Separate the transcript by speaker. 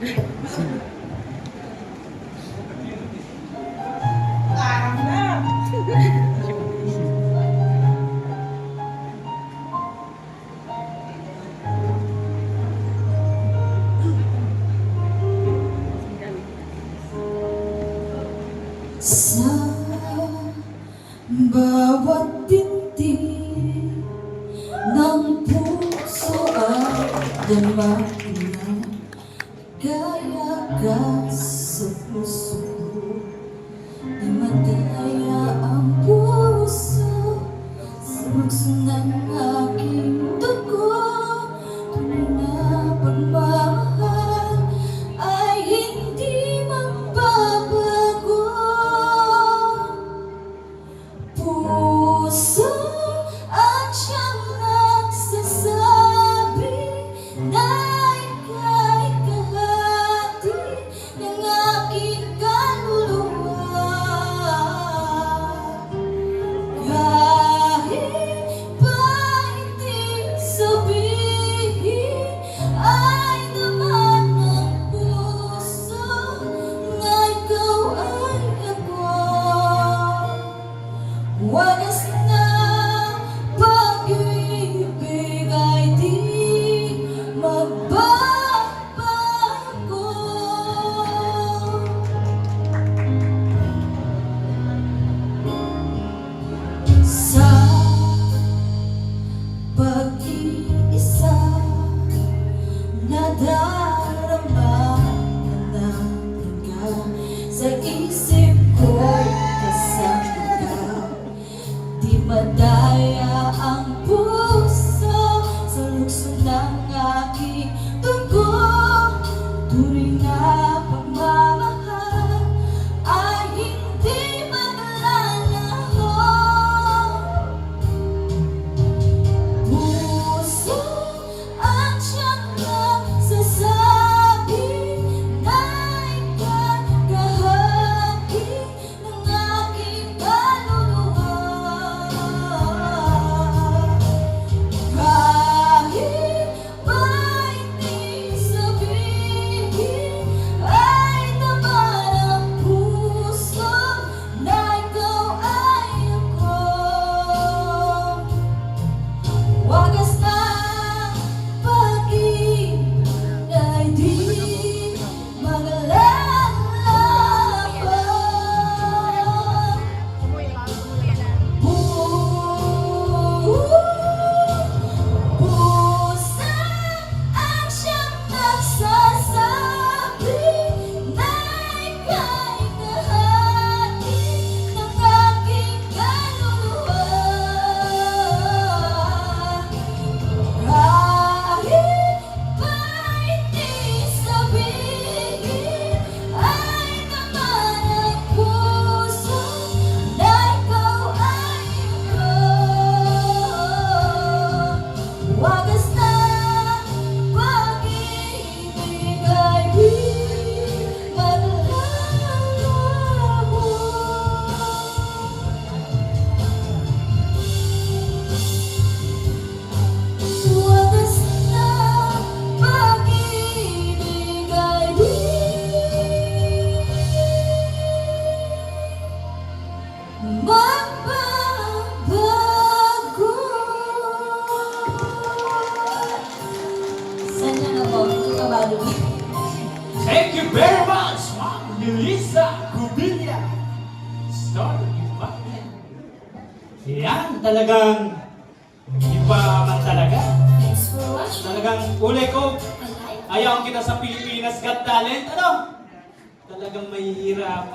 Speaker 1: Sa bawat binti ng puso ay damang kaya ka sa puso. Di madaya ang puso sa bukso ng aking dugo. Tunay na pagmamahal ay hindi magbabago. Puso at siyang nagsasabi na ika'y kahati ng aking kaluluwa. Kahit pa hindi sabihin ay naman ng puso na ikaw ay ako. Wagas na pag-ibig ay di magbabago. Sa pag-iisa nadarama na ka sa isip ko'y kasama ka. Di madaya ang puso sa lukso ng aking dugo. Tunay na pagmamahal ay hindi maglalaho. Puso at siyang nagsasabi na ika'y kahati ng aking kaluluwa. Kahit pa hindi sabihin ay naman ang puso na ikaw ay ako. Wagas na pag-ibig ay di maglalaho. Puso ang siyang nagsasabi na ika'y kahati ng aking kaluluwa. Kahit pa hindi sabihin ay naman ang puso na ikaw ay ako. Wagas na pag-ibig ay di maglalaho. Wagas na pag-ibig ay di magbabago. Saan na na po? Ito kabalo.
Speaker 2: Thank you very much, Ma'am Melissa Cubilla. Star Department. Yan, talagang iba man talaga.
Speaker 1: Thanks for watching.
Speaker 2: Talagang uli ko,
Speaker 1: And I
Speaker 2: ayaw kita sa Pilipinas Got Talent. Ano? Talagang mahihirap.